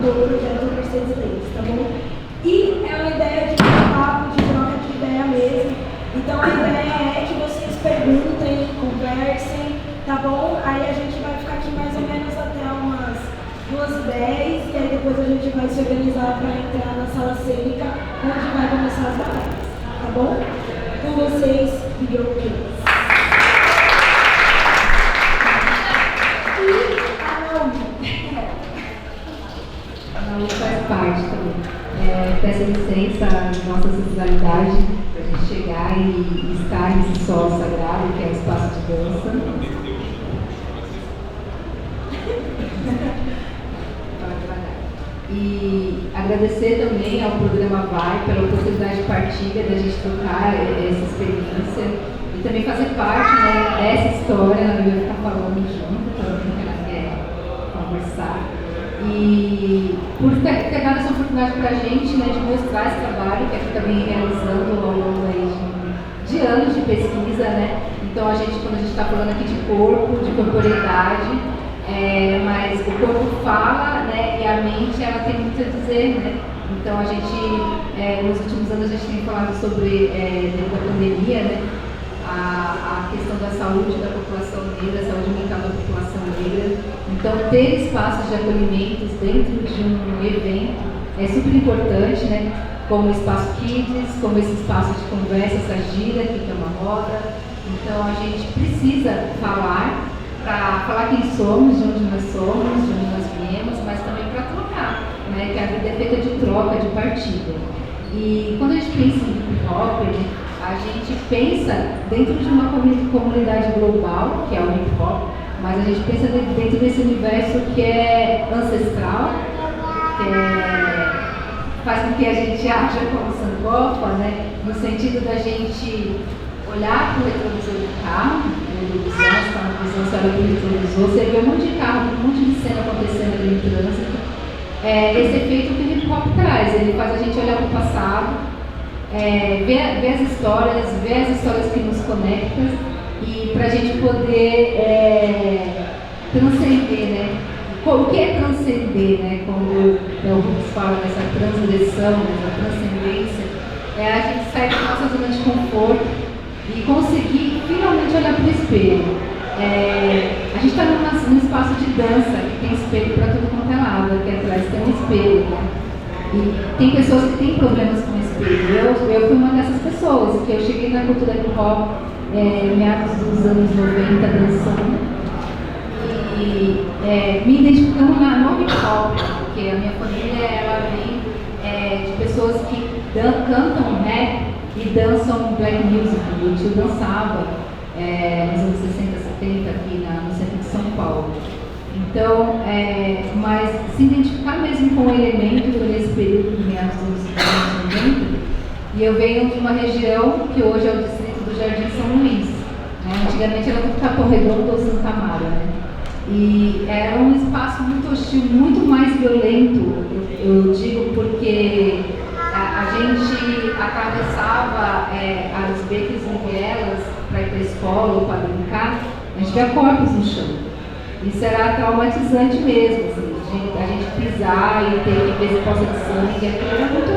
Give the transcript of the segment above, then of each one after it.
do projeto Mercedes Leite, tá bom? E é uma ideia de papo, de troca de ideia mesmo. Então a ideia é que vocês perguntem, conversem, tá bom? Aí a gente vai ficar aqui mais ou menos até umas 2h10 e aí depois a gente vai se organizar para entrar na sala cênica, onde vai começar as batalhas, tá bom? Com vocês, Girl Kids. A Naomi faz parte também. Peço licença à nossa sensibilidade para a gente chegar e estar nesse solo sagrado que é o espaço de dança. E agradecer também ao programa Vai pela oportunidade de partilha, da gente trocar essa experiência e também fazer parte, né, dessa história. Eu ia ficar falando junto, também que ela quer conversar. E por ter dado essa oportunidade para a gente, né, de mostrar esse trabalho que a gente está bem realizando ao longo de anos de pesquisa, né? Então, quando a gente está falando aqui de corpo, de corporeidade, mas o corpo fala, né, e a mente ela tem muito a dizer, né? Então a gente, nos últimos anos a gente tem falado sobre, dentro da pandemia, né, a questão da saúde da população negra, a saúde mental da população negra. Então ter espaços de acolhimentos dentro de um evento é super importante, né? Como o espaço Kids, como esse espaço de conversa, essa gira que é uma roda. Então a gente precisa falar para falar quem somos, de onde nós somos, de onde nós viemos, mas também para trocar, né? Que a vida é feita de troca, de partilha. E quando a gente pensa em hip hop, a gente pensa dentro de uma comunidade global, que é o hip hop, mas a gente pensa dentro desse universo que é ancestral, que faz com que a gente haja como sankofa, né? No sentido da gente olhar para o retrovisor do carro, você está na visão, você olha para o retrovisor, você vê um monte de carro, um monte de cena acontecendo ali no trânsito. Esse efeito que o hip hop traz, ele faz a gente olhar para o passado, ver as histórias que nos conectam e para a gente poder transcender, né? O que é transcender, né? Quando o Rubens fala dessa transgressão, dessa transcendência, a gente sair da nossa zona de conforto e conseguir finalmente olhar para o espelho. A gente está num espaço de dança que tem espelho para tudo quanto é lado, aqui atrás tem um espelho, né? E tem pessoas que têm problemas com o espelho. Eu fui uma dessas pessoas, que eu cheguei na cultura hip hop meados dos anos 90 dançando e me identificando no hip hop, porque a minha família ela vem de pessoas que cantam rap e dançam black music. Meu tio dançava nos anos 60, 70 aqui no centro de São Paulo. Então, mas se identificar mesmo com o elemento nesse período de meados dos anos 90, e eu venho de uma região que hoje é o distrito do Jardim São Luís. Antigamente era do Capão Redondo ou Santa Amaro, né? E era um espaço muito hostil, muito mais violento, eu digo, porque a gente atravessava as becas e vielas para ir para a escola ou para brincar, a gente via corpos no chão. Isso era traumatizante mesmo, assim, a gente pisar e ter que ver poça de sangue, aquilo era muito,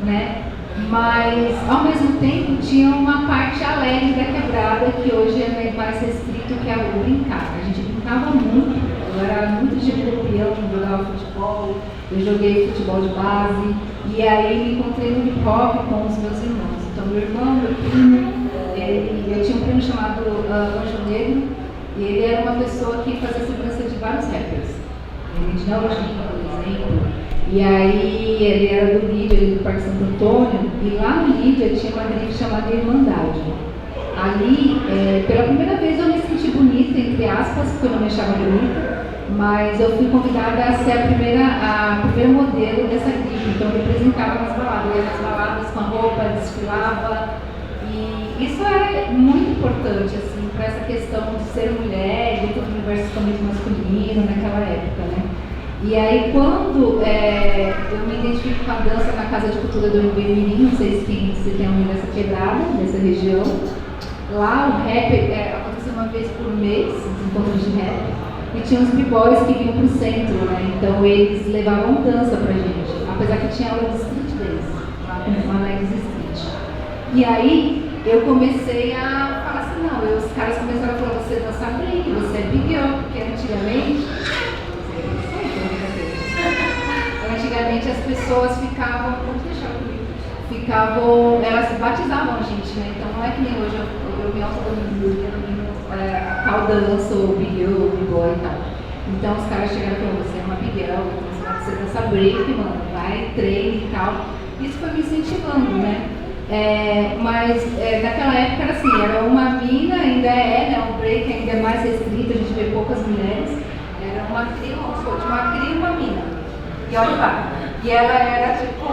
né? Mas, ao mesmo tempo, tinha uma parte alegre da quebrada que hoje é mais restrito, que é o brincar. A gente brincava muito, eu era muito de campeão, jogava futebol, eu joguei futebol de base, e aí me encontrei no hip hop com os meus irmãos. Então, meu irmão, meu primo, eu tinha um primo chamado Anjo Negro, e ele era uma pessoa que fazia segurança de vários rappers. Ele tinha o Anjinho, por exemplo. E aí ele era do Lídia, ele do Parque Santo Antônio, e lá no Lídia tinha uma grife chamada Irmandade. Ali, pela primeira vez eu me senti bonita, entre aspas, porque eu não me achava bonita, mas eu fui convidada a ser a primeira modelo dessa grife, então eu representava nas baladas, eu ia nas baladas com a roupa, desfilava, e isso é muito importante, assim, para essa questão de ser mulher dentro do universo totalmente masculino naquela época, né? E aí quando eu me identifico com a dança na Casa de Cultura do Mirim, não sei se tem alguém dessa quebrada, dessa região, lá o rap acontece uma vez por mês, os encontros de rap, e tinha uns b-boys que vinham pro centro, né? Então eles levavam dança pra gente, apesar que tinha aula de street dance, lá na Street. E aí eu comecei a falar assim, não, os caras começaram a falar, você dança break, você é big girl, porque antigamente as pessoas ficavam, elas batizavam a gente, né? Então não é que nem hoje eu me autodomino tal dança, ou big girl, ou big boy e tal. Então os caras chegaram e falaram, você é uma big girl, então você dança break, mano, vai, treine e tal. Isso foi me incentivando, né? Naquela época era assim, era uma mina, ainda né? O break ainda é mais restrito, a gente vê poucas mulheres. Era uma cria, e uma mina. E olha lá. E ela era tipo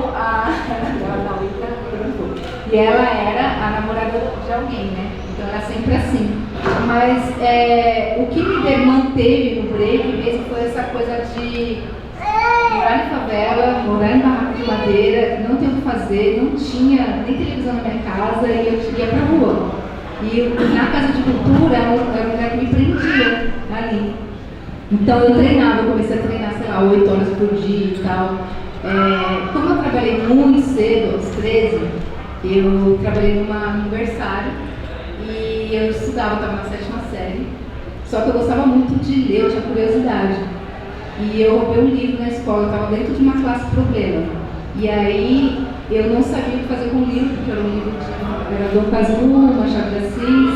e ela era a namorada de alguém, né? Então era sempre assim. Mas o que me manteve no break mesmo foi essa coisa de morar em favela, morar em barraco de madeira, não ter o que fazer, não tinha nem televisão na minha casa e eu ia pra rua. E na casa de cultura era um lugar que me prendia ali. Então eu treinava, eu comecei a treinar, sei lá, 8 horas por dia e tal. Como eu trabalhei muito cedo, aos 13, eu trabalhei num aniversário e eu estudava, estava na 7ª série. Só que eu gostava muito de ler, eu tinha curiosidade. E eu roubei um livro na escola, eu estava dentro de uma classe problema. E aí eu não sabia o que fazer com o livro, porque era um livro de Dom Casmurro, Machado de Assis.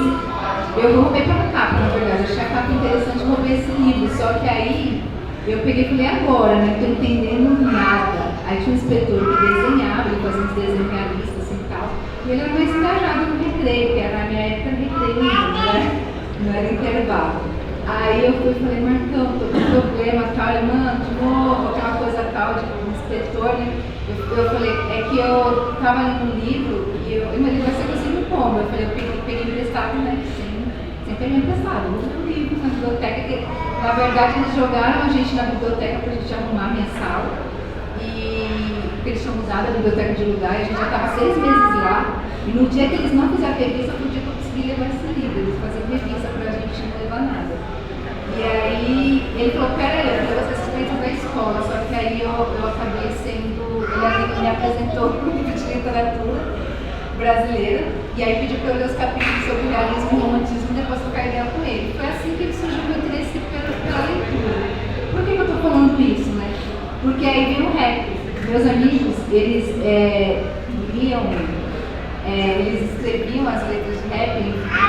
Eu roubei pela capa, na verdade, achei a capa interessante, roubei esse livro. Só que aí eu peguei e falei, agora, né? Não estou entendendo nada. Aí tinha um inspetor que desenhava, ele fazia uns desenhos realistas assim e tal. E ele era mais engajado no recreio, que era na minha época recreio, né? Não era intervalo. Aí eu fui e falei, Marcão, tô com problema, tal, ele, mano, de novo, aquela coisa tal, de um inspetor, né? Eu falei, é que eu tava lendo um livro e mas ele vai ser assim como? Eu falei, eu peguei emprestado, né? Sem pegar emprestado, eu vou ler um livro na biblioteca, que na verdade eles jogaram a gente na biblioteca pra gente arrumar a minha sala. Porque eles tinham mudado a biblioteca de lugar e a gente já estava 6 meses lá. E no dia que eles não fizeram a revista, foi o dia que eu consegui levar esse livro. Eles faziam revista pra gente não levar nada. E aí ele falou, peraí, eu falei, vocês suspeitam da escola. Só que aí eu acabei sendo. Ele me apresentou para o livro de literatura brasileira. E aí pediu para eu ler os capítulos sobre realismo e romantismo e depois trocar ideia com ele. Foi assim que surgiu o meu interesse pela leitura. Por que eu estou falando isso, né? Porque aí vem o rap. Meus amigos, eles eles escreviam as letras de rap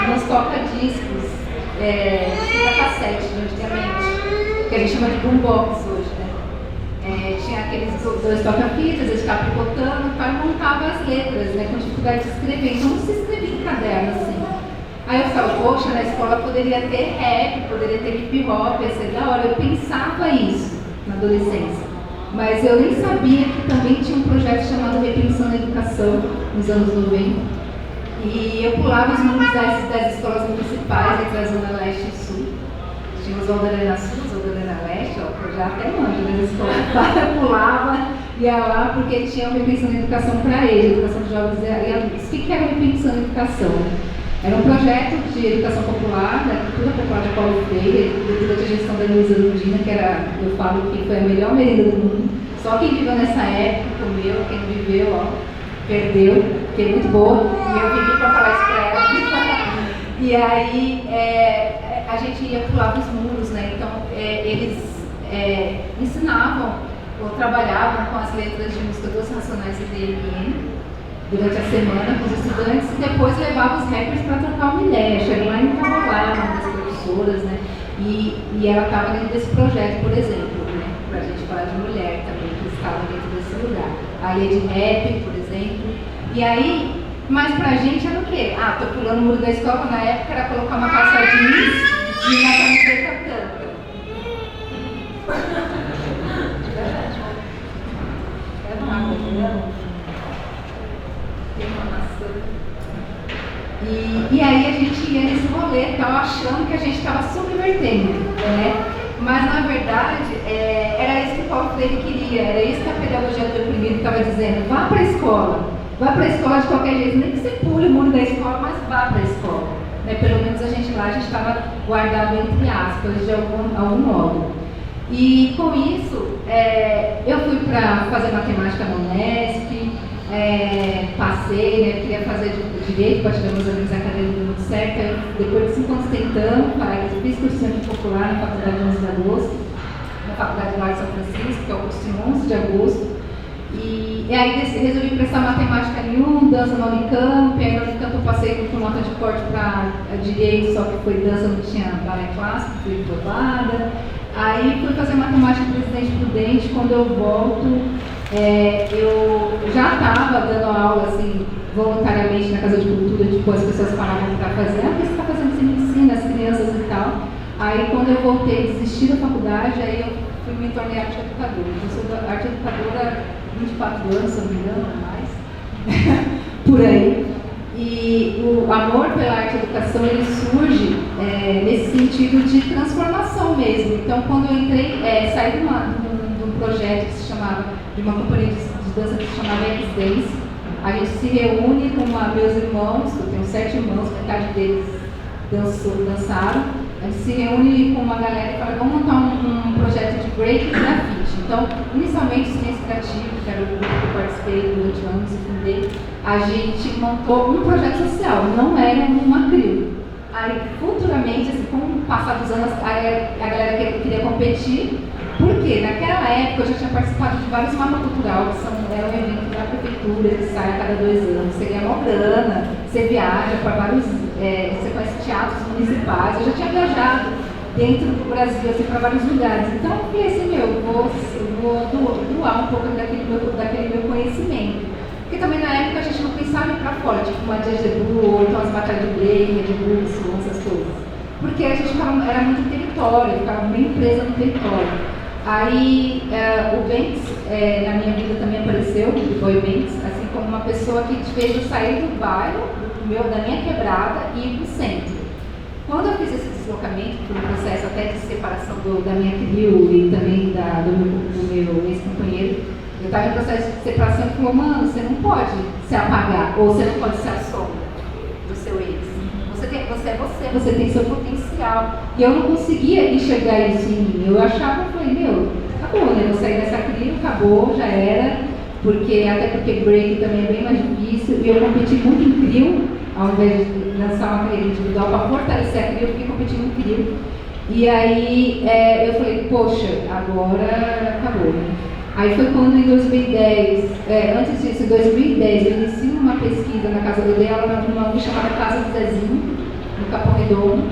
nos toca-discos, fita cassete de antigamente, que a gente chama de boombox hoje, né? Tinha aqueles 2 toca-fitas, eles ficavam picotando, o pai montava as letras, né, com dificuldade de escrever, então não se escrevia em caderno assim. Aí eu falava, poxa, na escola poderia ter rap, poderia ter hip hop, ia ser da hora. Eu pensava isso na adolescência. Mas eu nem sabia que também tinha um projeto chamado Repensando a Educação, nos anos 90. E eu pulava os muros das escolas municipais, entre a Zona Leste e Sul. Tinha os Aldarena Sul, os Aldarena Leste, ó, que eu já até manjo das escolas. Eu pulava, ia lá, porque tinha o Repensando a Educação para eles, Educação de Jovens e Adultos. O que era o Repensando a Educação? Era um projeto de educação popular, da cultura popular de Paulo Freire, durante a gestão da Luísa Lundina, que era, eu falo que foi a melhor merenda do mundo. Só quem viveu nessa época comeu, quem não viveu, ó, perdeu, porque é muito boa. E eu vivi para falar isso para ela. E aí a gente ia pular os muros, né? Então eles ensinavam ou trabalhavam com as letras de música dos Racionais e DMN durante a semana com os estudantes e depois levava os rappers para trocar uma ideia. Chegou lá e estava lá, uma das professoras, né? E ela estava dentro desse projeto, por exemplo, né? Para a gente falar de mulher também, que estava dentro desse lugar. A lei de rap, por exemplo. E aí, mas pra gente era o quê? Tô pulando o muro da escola, na época era colocar uma calça jeans e uma camiseta branca. É uma água, entendeu? E aí a gente ia nesse rolê, tal, achando que a gente estava subvertendo, né? Mas na verdade era isso que o Paulo Freire queria, era isso que a pedagogia do oprimido estava dizendo. Vá para a escola de qualquer jeito, nem que você pule o muro da escola, mas vá para a escola. né? Pelo menos a gente estava guardado entre aspas, de algum modo. E com isso, eu fui para fazer matemática na Unesp, passei, né, queria fazer direito, para tirar meus amigos acadêmicos, deu muito certo. Aí, depois de 5 anos tentando, fiz cursinho de popular na faculdade de 11 de agosto, na faculdade lá de São Francisco, que é o curso de 11 de agosto. E aí resolvi prestar matemática em dança na Unicamp. Aí na Unicamp eu passei com nota de corte para direito, só que foi dança, não tinha balé clássico, fui reprovada. Aí fui fazer matemática Presidente Prudente. Quando eu volto, eu já estava dando aula assim, voluntariamente na Casa de Cultura, tipo, as pessoas paravam para fazer, o que você está fazendo? Você me ensina as crianças e tal. Aí quando eu voltei, desisti da faculdade, aí eu me tornei arte educadora. Eu sou arte educadora há 24 anos, se não me engano, mais, por aí. E o amor pela arte e educação, ele surge nesse sentido de transformação mesmo. Então, quando eu entrei, saí de um projeto que se chamava, de uma companhia de dança que se chamava X-Dance. A gente se reúne com meus irmãos, eu tenho 7 irmãos, metade deles dançaram. A gente se reúne com uma galera e fala, vamos montar um projeto de break e grafite. Então, inicialmente, o Silêncio Criativo, que era o grupo que eu participei durante anos e fundei, a gente montou um projeto social, não era uma CRIO. Aí, futuramente, assim, com o passar dos anos, a galera queria competir, porque naquela época eu já tinha participado de vários mapas cultural, que era um evento da prefeitura, que sai a cada 2 anos, você ganha uma grana, você viaja para vários, você conhece teatros municipais, eu já tinha viajado dentro do Brasil, assim, para vários lugares. Então eu falei assim, eu vou doar um pouco daquele meu conhecimento. Porque também na época a gente não pensava em ir para fora, tipo uma Jazz Debut, ou então as batalhas de break, de blues, essas coisas. Porque a gente era muito território, ficava bem presa no território. Aí o Banks, na minha vida também apareceu, o Boy Banks, assim como uma pessoa que fez eu sair do bairro, da minha quebrada, e ir para o centro. Quando eu fiz esse deslocamento, por um processo até de separação da minha trio e também do meu ex-companheiro, eu estava em processo de separação e falou, mano, você não pode se apagar, ou você não pode ser a sombra do seu ex. Você tem seu potencial. E eu não conseguia enxergar isso em mim. Eu achava, eu falei, acabou, né? Eu saí dessa trio, acabou, já era. Até porque break também é bem mais difícil. E eu competi muito em trio, ao invés de lançar uma carreira individual para fortalecer a trio, eu fiquei competindo em trio. E aí eu falei, poxa, agora acabou, né? Aí foi quando em 2010, antes disso, em 2010, eu iniciei uma pesquisa na casa do dela, numa ONG chamada Casa do Zezinho, no Capão Redondo,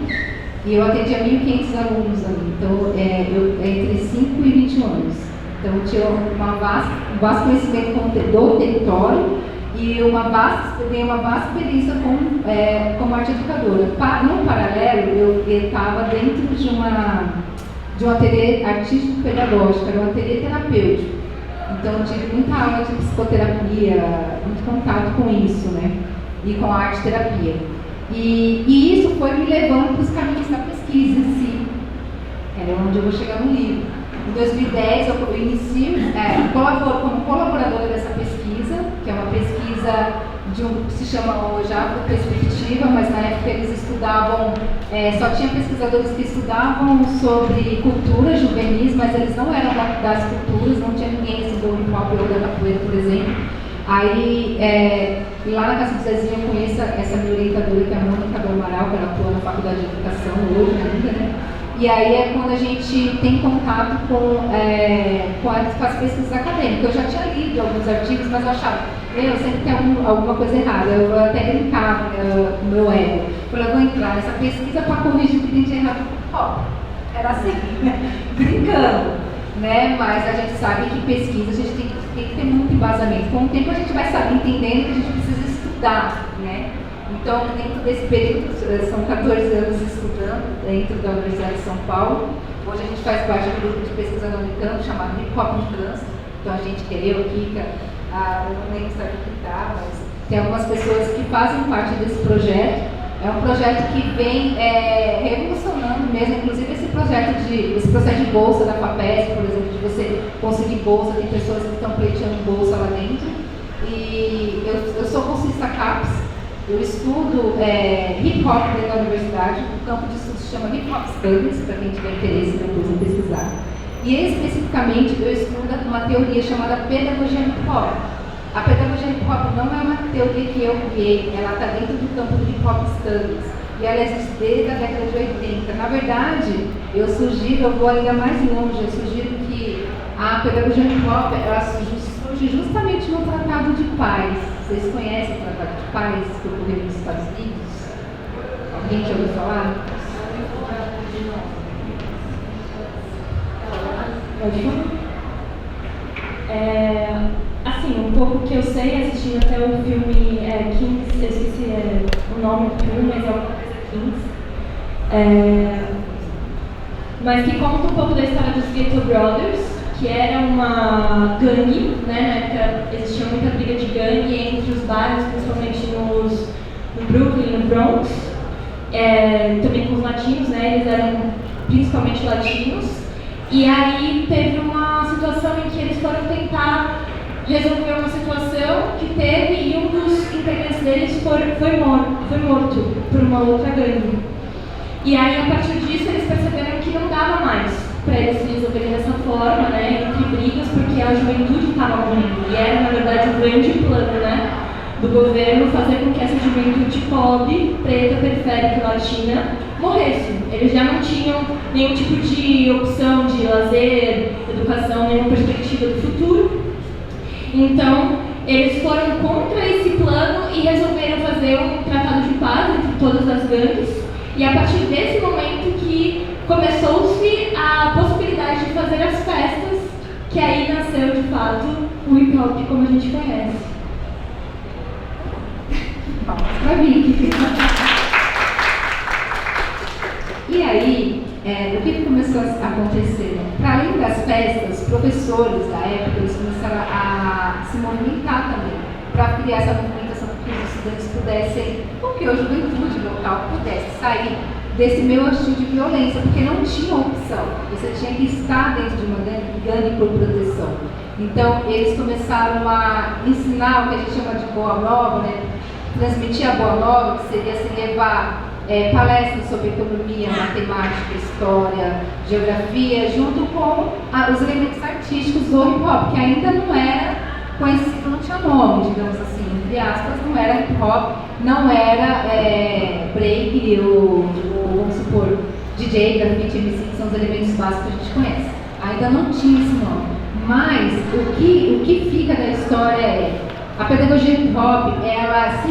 e eu atendia 1.500 alunos ali, então entre 5 e 21 anos. Então eu tinha um vasto conhecimento do território e uma vasta experiência como arte educadora. No paralelo, eu estava dentro de um ateliê artístico-pedagógico, era um ateliê terapêutico. Então eu tive muita aula de psicoterapia, muito contato com isso, né? E com a arte-terapia. E isso foi me levando para os caminhos da pesquisa em si. Era onde eu vou chegar no livro. Em 2010 eu inicio, colaboro como colaboradora dessa pesquisa, que é uma pesquisa que se chama hoje Afroperspectiva, mas na época eles estudavam, só tinha pesquisadores que estudavam sobre cultura juvenis, mas eles não eram das culturas, não tinha ninguém assim, do hip hop ou da capoeira, por exemplo. Aí, lá na Casa do Zezinho, eu conheço essa minha orientadora, que é a Mônica do Amaral, que ela atua na Faculdade de Educação hoje ainda, né? E aí é quando a gente tem contato com as pesquisas acadêmicas. Eu já tinha lido alguns artigos, mas eu achava, sempre tem alguma coisa errada. Eu até brincava com o meu ego. Eu falei, eu vou entrar nessa pesquisa para corrigir o que tem de errado. Era assim, brincando, né? Mas a gente sabe que pesquisa, a gente tem que ter muito embasamento. Com o tempo a gente vai entendendo que a gente precisa estudar, né? Então, dentro desse período, são 14 anos estudando dentro da Universidade de São Paulo. Hoje a gente faz parte do grupo de pesquisa no Unicamp, chamado Hip Hop no Trânsito. Então, a gente, eu, Kika, eu não lembro se está, mas tem algumas pessoas que fazem parte desse projeto. É um projeto que vem revolucionando mesmo, inclusive esse processo de bolsa da FAPESP, por exemplo, de você conseguir bolsa, tem pessoas que estão pleiteando bolsa lá dentro. E eu sou bolsista CAPES, Eu estudo hip hop dentro da universidade, o campo de estudo se chama Hip Hop Studies, para quem tiver interesse depois em pesquisar. E especificamente eu estudo uma teoria chamada pedagogia hip hop. A pedagogia hip hop não é uma teoria que eu criei, ela está dentro do campo do Hip Hop Studies. E ela existe desde a década de 80. Na verdade, eu vou ainda mais longe, eu sugiro que a pedagogia hip hop ela surge justamente no Tratado de Paz. Vocês conhecem o Tratado de Paz que ocorreu nos Estados Unidos? Alguém já ouviu falar? Pode falar? Assim, um pouco que eu sei, assistindo até o filme Kings, eu esqueci o nome do filme, mas é uma coisa Kings. Mas que conta um pouco da história dos Ghetto Brothers, que era uma gangue, né? Na época existia muita briga de gangue entre os bairros, principalmente no Brooklyn, no Bronx, também com os latinos, né? Eles eram principalmente latinos. E aí teve uma situação em que eles foram tentar resolver uma situação que teve e um dos integrantes deles foi morto por uma outra gangue. E aí, a partir disso, eles perceberam que não dava mais para eles se resolverem dessa forma, né, entre brigas, porque a juventude estava morrendo. E era, na verdade, um grande plano, né, do governo fazer com que essa juventude pobre, preta, periférica e latina morresse. Eles já não tinham nenhum tipo de opção de lazer, educação, nenhuma perspectiva do futuro. Então, eles foram contra esse plano e resolveram fazer um tratado de paz entre todas as gangues. E a partir desse momento que começou-se a possibilidade de fazer as festas, que aí nasceu de fato o hip hop como a gente conhece. Palmas pra Vicky. E aí, o que começou a acontecer? Para além das festas, os professores da época eles começaram a se movimentar também para criar essa movimentação, para que os estudantes pudessem, ou que a juventude local pudesse sair desse meio hostil de violência, porque não tinha opção. Você tinha que estar dentro de uma gangue por proteção. Então, eles começaram a ensinar o que a gente chama de boa nova, né? Transmitir a boa nova, que seria se levar palestras sobre economia, matemática, história, geografia, junto com os elementos artísticos do hip hop, que ainda não era conhecido, não tinha nome, digamos assim, entre aspas, não era hip hop, não era break ou, vamos supor, DJ, grafite, MC, que são os elementos básicos que a gente conhece. Ainda não tinha esse nome. Mas o que fica da história a pedagogia hip hop, ela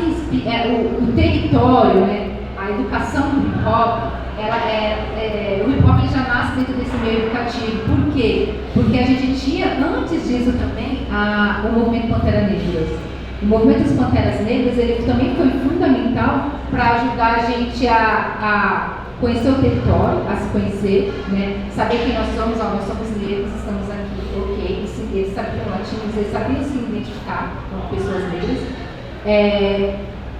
o território, né? A educação do hip hop, o hip hop ele já nasce dentro desse meio educativo. Por quê? Porque a gente tinha, antes disso também, o movimento Pantera Negras. O movimento das Panteras Negras, ele também foi fundamental para ajudar a gente a conhecer o território, a se conhecer, né? Saber quem nós somos, nós somos negros, estamos aqui, ok. Eles sabiam latinos, eles sabiam se identificar como pessoas negras.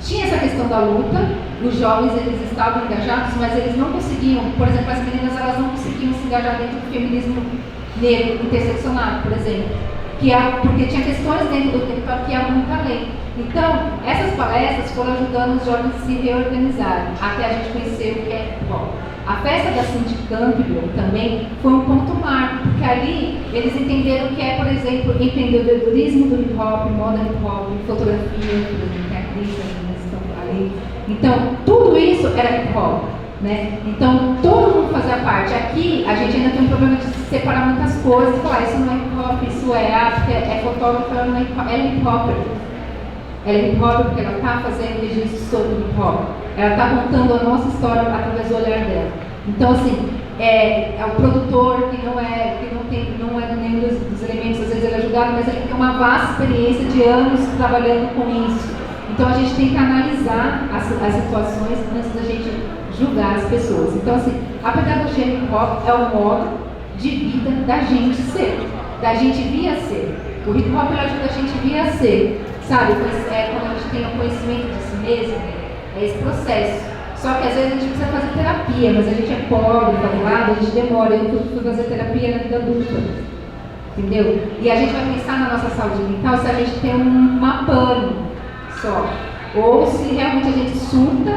Tinha essa questão da luta, os jovens eles estavam engajados, mas eles não conseguiam, por exemplo, as meninas elas não conseguiam se engajar dentro do feminismo negro, interseccional, por exemplo, porque tinha questões dentro do território que iam muito além. Então, essas palestras foram ajudando os jovens a se reorganizarem, até a gente conhecer o que é hip hop. A festa da Cindy Campbell também foi um ponto marco, porque ali eles entenderam o que é, por exemplo, empreendedorismo do hip hop, moda hip hop, fotografia, por exemplo, tem a Cris, estão ali. Então, tudo isso era hip hop, né? Então, todo mundo fazia parte. Aqui, a gente ainda tem um problema de separar muitas coisas, falar isso não é hip hop, isso porque é fotógrafo, ela não é hip hop, ela é hip hopper. Ela é hip hop porque ela está fazendo registro sobre hip hop. Ela está contando a nossa história através do olhar dela. Então, assim, é o produtor que não é nenhum dos elementos, às vezes ele é ajudado, mas ele tem uma vasta experiência de anos trabalhando com isso. Então, a gente tem que analisar as situações antes da gente julgar as pessoas. Então, assim, a pedagogia hip hop é o modo de vida da gente ser, da gente vir a ser. O hip hop ajuda a gente vir a ser. Sabe, quando a gente tem o conhecimento de si mesmo, é esse processo. Só que às vezes a gente precisa fazer terapia, mas a gente é pobre, favelado, a gente demora. Eu fui fazer terapia na vida adulta, entendeu? E a gente vai pensar na nossa saúde mental se a gente tem uma pane só. ou se realmente a gente surta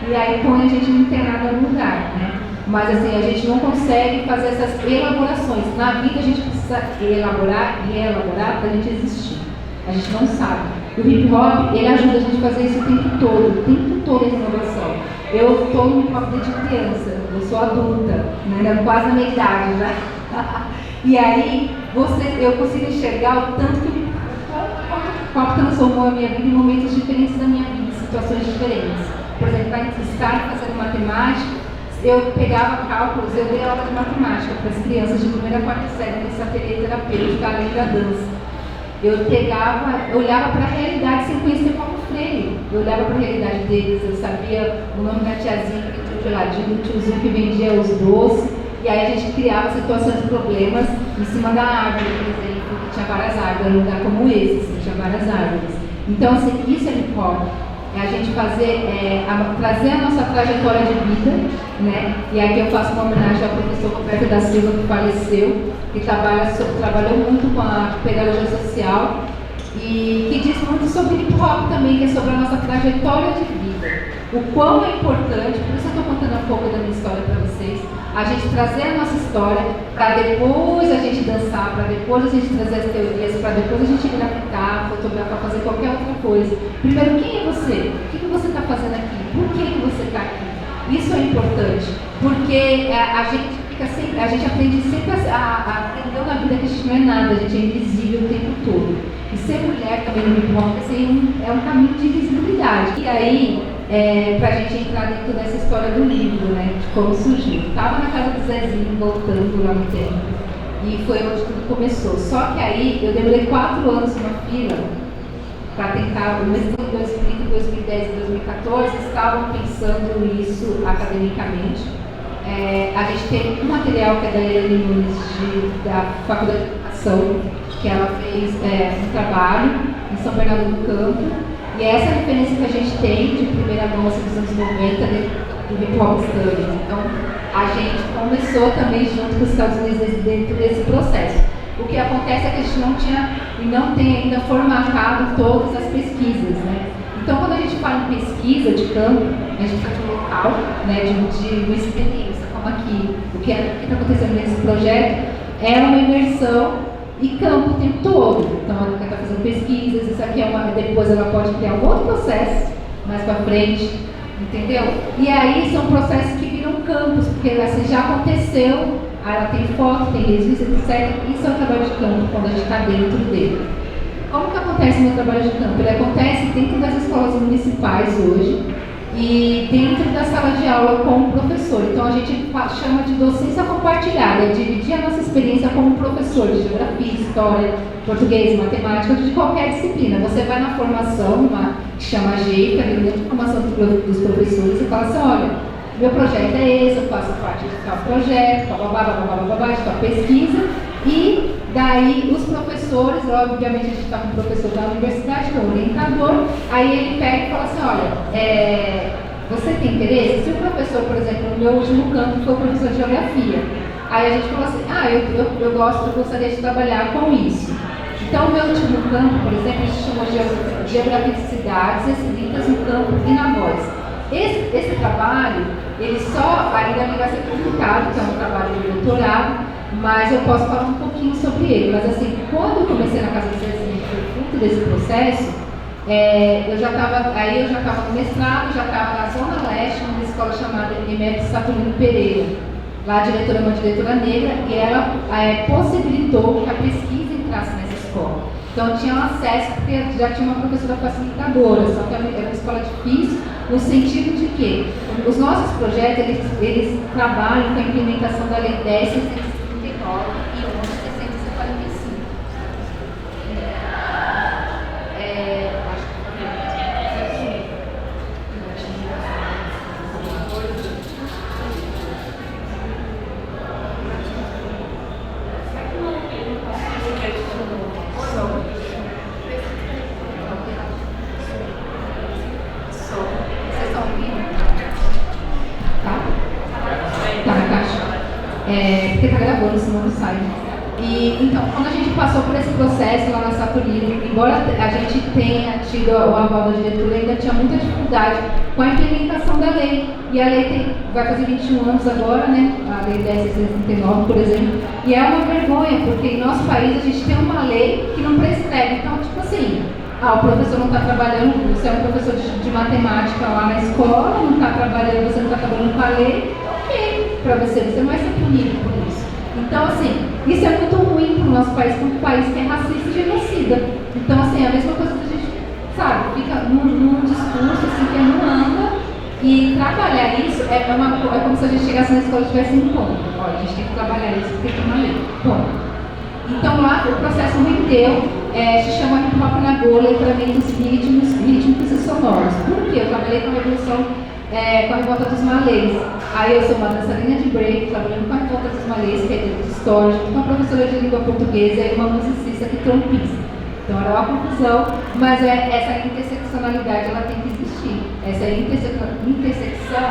e aí põe a gente não tem nada no lugar, né? Mas assim, a gente não consegue fazer essas elaborações. Na vida a gente precisa elaborar e reelaborar para a gente existir. A gente não sabe. O hip hop, ele ajuda a gente a fazer isso o tempo todo a renovação. Eu estou no hip hop desde criança, eu sou adulta, né? Quase na minha idade já. E aí, eu consigo enxergar o tanto que o hip hop transformou a minha vida em momentos diferentes da minha vida, em situações diferentes. Por exemplo, para estar fazendo matemática, eu pegava cálculos, eu dei aula de matemática para as crianças de primeira a quarta série nesse ateliê terapêutico, além da dança. Eu olhava para a realidade sem conhecer Paulo Freire. Eu olhava para a realidade deles, eu sabia o nome da tiazinha que tinha o geladinho, do tiozinho que vendia os doces, e aí a gente criava situações de problemas em cima da árvore, por exemplo, que tinha várias árvores, um lugar como esse, assim, tinha várias árvores. Então, assim, isso é hip hop. É a gente trazer a nossa trajetória de vida, né? E aqui eu faço uma homenagem ao professor Roberto da Silva, que faleceu, que trabalhou muito com a pedagogia social e que diz muito sobre hip hop também, que é sobre a nossa trajetória de vida. O quão é importante, por isso eu estou contando um pouco da minha história para vocês, a gente trazer a nossa história para depois a gente dançar, para depois a gente trazer as teorias, para depois a gente grafitar, fotografar, fazer qualquer outra coisa. Primeiro, quem é você? O que você está fazendo aqui? Por que você está aqui? Isso é importante, porque a gente aprende sempre aprendeu na vida que a gente não é nada, a gente é invisível o tempo todo. E ser mulher também no hip hop é um caminho de visibilidade. E aí, para a gente entrar dentro dessa história do livro, né, de como surgiu. Estava na casa do Zezinho, voltando lá no tempo, e foi onde tudo começou. Só que aí, eu demorei 4 anos numa fila para tentar, no mês de 2010 e 2014, estavam pensando nisso academicamente. A gente tem um material que é da Helene Nunes, da Faculdade de Educação, que ela fez um trabalho em São Bernardo do Campo, e essa é a referência que a gente tem de primeira mão dos anos 90 do Hip Hop Studies. Então, a gente começou também junto com os Estados Unidos dentro desse processo. O que acontece é que a gente não tinha e não tem ainda formatado todas as pesquisas, né? Então, quando a gente fala em pesquisa de campo, a gente fala de um local, né, de uma experiência, como aqui, o que está acontecendo nesse projeto é uma imersão e campo o tempo todo. Então, ela está fazendo pesquisas, isso aqui depois ela pode criar um outro processo mais para frente, entendeu? E aí são processos que viram campos, porque assim, já aconteceu, aí ela tem foto, tem registro, etc. Isso é um trabalho de campo, quando a gente está dentro dele. Como que acontece o meu trabalho de campo? Ele acontece dentro das escolas municipais hoje e dentro da sala de aula com o professor. Então a gente chama de docência compartilhada, é dividir a nossa experiência como professor de geografia, história, português, matemática, de qualquer disciplina. Você vai na formação, que chama GEI, que é a grande formação dos professores, e fala assim, olha, meu projeto é esse, eu faço parte de tal projeto, de tal pesquisa, e daí os professores, obviamente a gente está com o professor da universidade, que é o orientador, aí ele pega e fala assim, olha, você tem interesse? Se o professor, por exemplo, no meu último campo foi o professor de geografia, aí a gente falou assim, eu gostaria de trabalhar com isso. Então, o meu último campo, por exemplo, a gente chamou de geografia de cidades escritas no campo e na voz. Esse trabalho, ele ainda não vai ser publicado, que é um trabalho de doutorado, mas eu posso falar um pouquinho sobre ele. Mas assim, quando eu comecei na Casa do Zezinho, que foi fruto desse processo, eu já estava no mestrado, já estava na Zona Leste, numa escola chamada MF Saturnino Pereira. Lá a diretora é uma diretora negra e ela possibilitou que a pesquisa entrasse nessa escola. Então eu tinha acesso, porque já tinha uma professora facilitadora, só que era uma escola difícil, no sentido de que os nossos projetos, eles trabalham com a implementação da Lei 10.639 e 11.645. Porque tá gravando, senão não sai. E, então, quando a gente passou por esse processo lá na Saturnino, embora a gente tenha tido o aval da diretoria, ainda tinha muita dificuldade com a implementação da lei. E a lei vai fazer 21 anos agora, né? A lei 10.639, por exemplo. E é uma vergonha, porque em nosso país a gente tem uma lei que não prescreve. Então, tipo assim, o professor não está trabalhando, você é um professor de matemática lá na escola, não está trabalhando, você não está trabalhando com a lei, ok, para você não vai ser punido por isso. Então, assim, isso é muito ruim para o nosso país, como um país que é racista e genocida. Então, assim, é a mesma coisa que a gente, sabe, fica num discurso assim, que não anda, e trabalhar isso é como se a gente chegasse na escola e tivesse um ponto. Olha, a gente tem que trabalhar isso porque tem uma lei. Bom, então lá o processo rendeu, se chama Hip Hop na Gola, letramento dos rítmicos e sonoros. Por quê? Eu trabalhei com a revolução, com a revolta dos malês. Aí eu sou uma dançarina de break, trabalhando com a revolta dos malês, que é de história, junto com uma professora de língua portuguesa e uma musicista que trompista. Então era uma confusão, mas essa interseccionalidade ela tem que existir. Essa intersecção,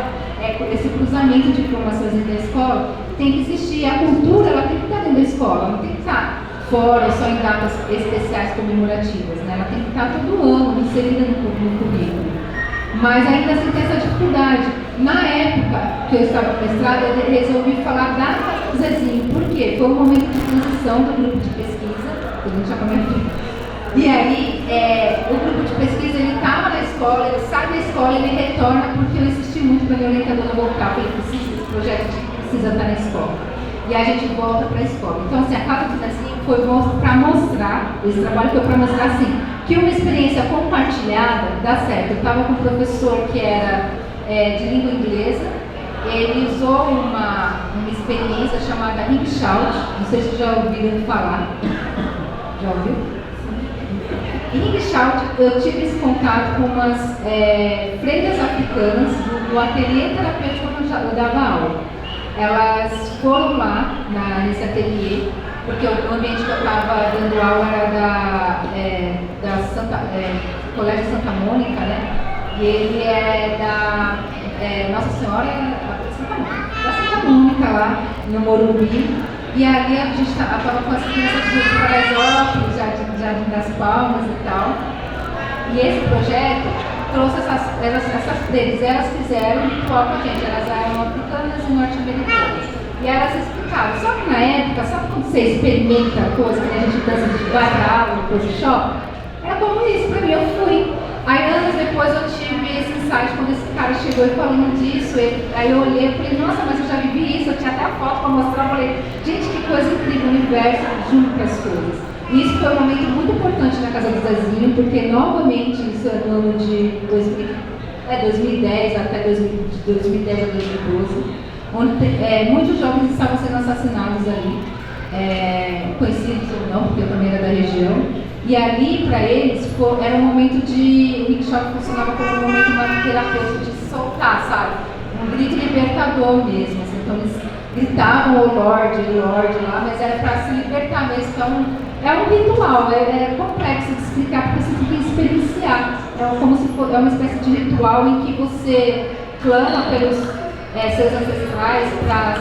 esse cruzamento de informações dentro da escola tem que existir. A cultura ela tem que estar dentro da escola, não tem que estar fora só em datas especiais comemorativas, né? Ela tem que estar todo ano inserida no currículo. Mas ainda assim tem essa dificuldade. Na época que eu estava no mestrado, eu resolvi falar da Casa do Zezinho. Por quê? Foi um momento de transição do grupo de pesquisa, que a gente já comentou. E aí, o grupo de pesquisa, ele estava na escola, ele sai da escola, ele retorna, porque eu insisti muito para a minha orientadora voltar, porque esse projeto precisa estar na escola. E aí a gente volta para a escola. Então, assim, a Casa do Zezinho foi para mostrar, esse trabalho foi para mostrar, assim, que uma experiência compartilhada dá certo. Eu estava com um professor que era de língua inglesa, ele usou uma experiência chamada Ringshout, não sei se já ouviram falar. Já ouviu? Em Ringshout, eu tive esse contato com umas freiras africanas do ateliê terapêutico onde eu dava aula. Elas foram lá nesse ateliê, porque o ambiente que eu estava dando aula era do Colégio Santa Mônica, né? E ele é da Nossa Senhora da Santa Mônica, lá no Morumbi. E ali a gente estava com as crianças de Paraisópolis, Jardim das Palmas e tal. E esse projeto trouxe essas freiras, elas fizeram igual com a gente, elas eram africanas e norte-americanas. E elas explicaram. Só que na época, sabe quando você experimenta coisa, que a gente dança de guarda no coisa shop? Era como isso, pra mim, eu fui. Aí anos depois eu tive esse insight quando esse cara chegou e falando disso. Aí eu olhei e falei, nossa, mas eu já vivi isso, eu tinha até a foto para mostrar. Eu falei, gente, que coisa incrível, o universo junta as coisas. E isso foi um momento muito importante na Casa do Zezinho, porque novamente, isso é no ano de 2010 até 2010 a 2012, onde muitos jovens estavam sendo assassinados ali, conhecidos ou não, porque eu também era da região. E ali, para eles, era um momento de... O Rickshaw funcionava como um momento mais terapêutico de se soltar, sabe? Um grito libertador mesmo. Assim. Então, eles gritavam o Lorde lá, mas era para se libertar mesmo. Então, é um ritual, é complexo de explicar, porque você tem que experienciar. Como se for, uma espécie de ritual em que você clama pelos seus ancestrais para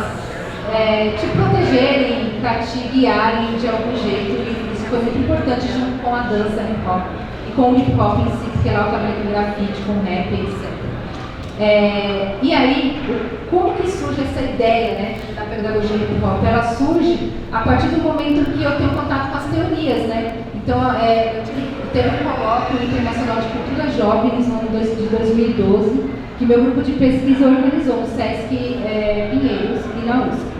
te protegerem, para te guiarem de algum jeito. Foi muito importante junto com a dança hip hop e com o hip hop em si, porque lá eu trabalhei com grafite, com rap, etc. E aí, como que surge essa ideia, né, da pedagogia hip hop? Ela surge a partir do momento que eu tenho contato com as teorias, né? Então, teve um colóquio internacional de cultura jovens no ano de 2012, que meu grupo de pesquisa organizou no Sesc Pinheiros e na USP.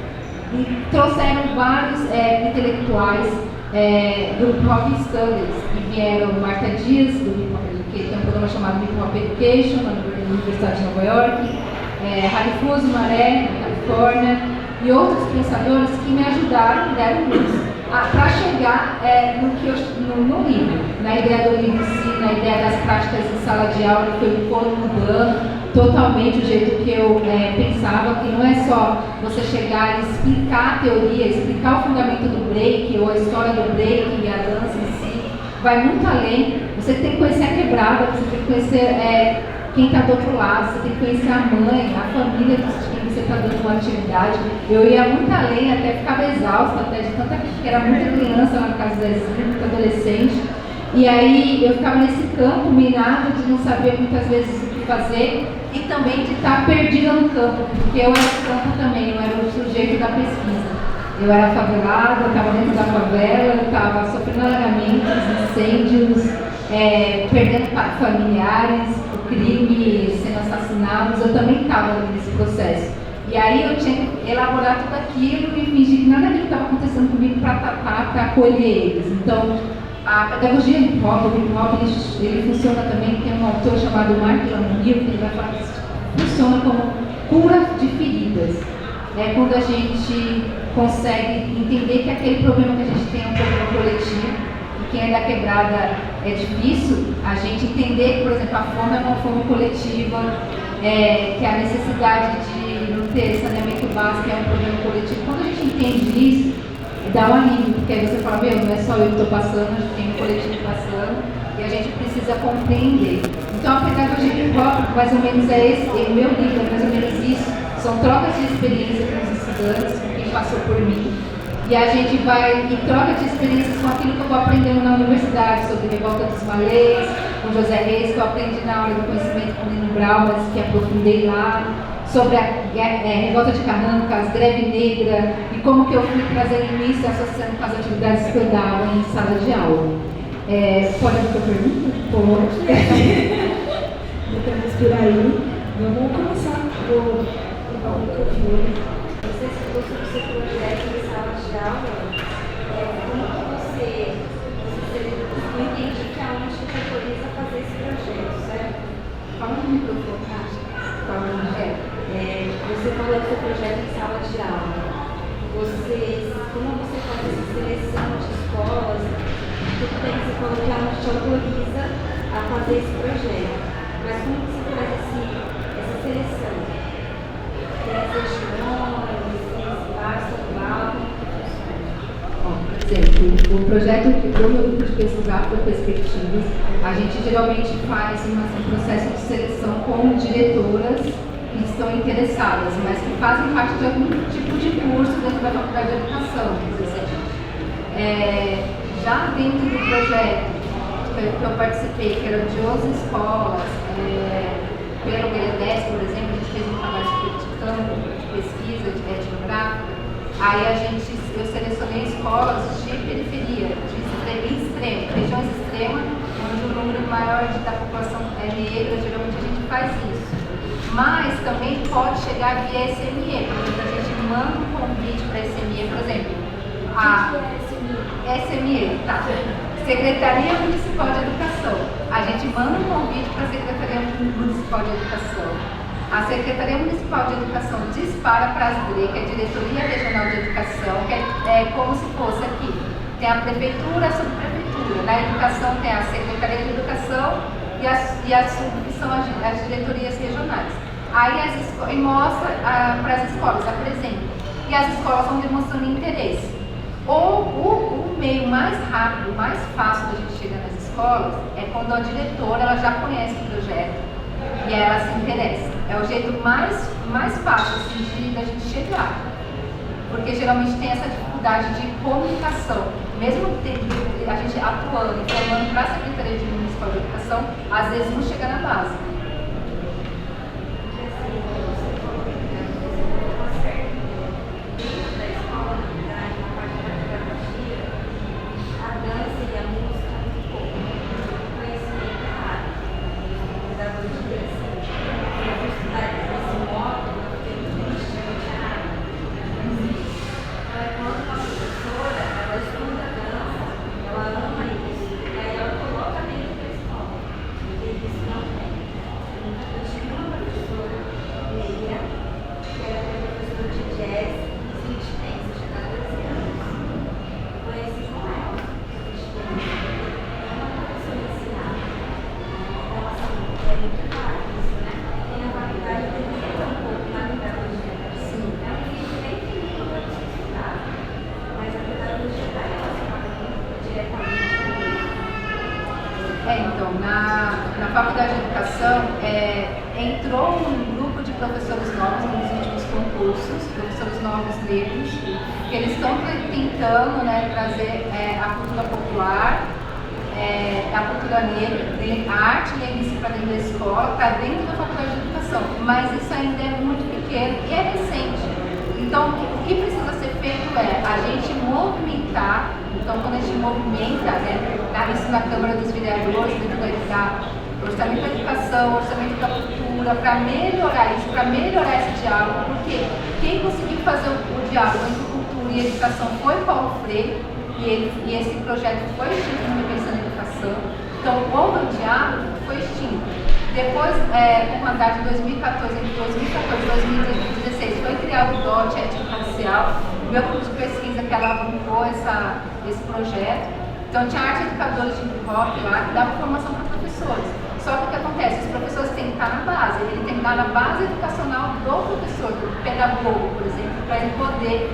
E trouxeram vários intelectuais do Hip Hop Studies, e vieram Marta Dias, que tem um programa chamado Hip Hop Education, na Universidade de Nova York, Harifuso Maré, na Califórnia, e outros pensadores que me ajudaram, deram luz, para chegar no livro, na ideia do livro em si, na ideia das práticas em sala de aula, que foram mudando totalmente o jeito que eu pensava, que não é só você chegar e explicar a teoria, explicar o fundamento do break, ou a história do break e a dança em si, vai muito além. Você tem que conhecer a quebrada, você tem que conhecer quem está do outro lado, você tem que conhecer a mãe, a família de quem você está dando uma atividade. Eu ia muito além, até ficava exausta, até de tanta que era muita criança lá na casa das muito adolescente. E aí eu ficava nesse campo minado de não saber muitas vezes o que fazer e também de estar perdida no campo, porque eu era do campo também, eu era o sujeito da pesquisa. Eu era favelada, eu estava dentro da favela, eu estava sofrendo alagamentos, incêndios, perdendo familiares, o crime, sendo assassinados, eu também estava nesse processo. E aí eu tinha que elaborar tudo aquilo e fingir que nada daquilo estava acontecendo comigo para tratar, para acolher eles. Então, a pedagogia hip hop, o hip hop, ele funciona também, tem um autor chamado Mark Lamoureux, que ele vai falar que funciona como cura de feridas. É quando a gente consegue entender que aquele problema que a gente tem é um problema coletivo, e quem é da quebrada é difícil, a gente entender que, por exemplo, a fome é uma fome coletiva, que a necessidade de não ter saneamento básico é um problema coletivo. Quando a gente entende isso, dá um alívio, porque aí você fala, não é só eu que estou passando, a gente tem um coletivo passando, e a gente precisa compreender. Então a pedagogia hip hop, mais ou menos é esse, o meu livro é mais ou menos isso, são trocas de experiência com os estudantes, com quem passou por mim, e a gente vai e troca de experiências com aquilo que eu vou aprendendo na universidade, sobre a Revolta dos Malês, com José Reis, que eu aprendi na aula do conhecimento com Lino Brau, mas que aprofundei lá, sobre a Revolta de Carrancas, greve negra, e como que eu fui trazendo isso e associando com as atividades que eu dava em sala de aula. Pode abrir a pergunta? Pode. Vamos por aí. Vamos começar por o microfone. Você citou sobre o seu projeto de sala de aula. Como que você não entendi que a UNE te autoriza a fazer esse projeto, certo? Fala no microfone. Você falou do seu projeto de sala de aula. Como você faz essa seleção de escolas? Tudo bem, você falou que a UNE te autoriza a fazer esse projeto. Mas como você faz essa seleção? Tem as regiões, tem cidade, estadual, Por exemplo, o projeto do meu grupo de pesquisa Afroperspectivas, a gente geralmente faz um processo de seleção com diretoras que estão interessadas, mas que fazem parte de algum tipo de curso dentro da Faculdade de Educação. Já dentro do projeto que eu participei, que era de 11 escolas, pelo BL10, por exemplo, a gente fez um trabalho de campo, de pesquisa, de etnográfica. Aí eu selecionei escolas de periferia, de extremo, regiões extremas, onde o número maior da população é negra, geralmente a gente faz isso. Mas também pode chegar via SME, por exemplo, a gente manda um convite para SME, por exemplo, a SME, tá? Secretaria Municipal de Educação. A gente manda um convite para a Secretaria Municipal de Educação. A Secretaria Municipal de Educação dispara para as DRE, que é a Diretoria Regional de Educação, que é como se fosse aqui. Tem a Prefeitura, a Subprefeitura. Na Educação tem a Secretaria de Educação e a SUB, que são as diretorias regionais. Aí mostra para as escolas, apresenta. E as escolas vão demonstrando interesse. Ou o meio mais rápido, mais fácil da gente chegar nas escolas é quando a diretora ela já conhece o projeto e ela se interessa. É o jeito mais fácil assim, da gente chegar. Porque geralmente tem essa dificuldade de comunicação. Mesmo a gente atuando e formando para a Secretaria Municipal de Educação, às vezes não chega na base. Então, na Faculdade de Educação, entrou um grupo de professores novos nos últimos concursos, professores novos negros, que eles estão tentando, né, trazer a cultura popular, a cultura negra, a arte negra para dentro da escola, para dentro da faculdade de educação, mas isso ainda é muito pequeno e é recente. Então, o que precisa ser feito é a gente movimentar. Então, quando a gente movimenta, né, isso na Câmara dos Vereadores, dentro do orçamento da educação, orçamento da cultura, para melhorar isso, para melhorar esse diálogo, porque quem conseguiu fazer o diálogo entre cultura e educação foi Paulo Freire, e esse projeto foi extinto no Repensando a Educação. Então, houve um diálogo, foi extinto. Depois, com o mandato de 2014, entre 2014 e 2016, foi criado o DOT étnico-racial, o meu grupo de pesquisa que alavancou esse projeto. Então, tinha arte educadores de hip hop lá que dava formação para professores. Só que o que acontece? Os professores têm que estar na base, ele tem que estar na base educacional do professor, do pedagogo, por exemplo, para ele poder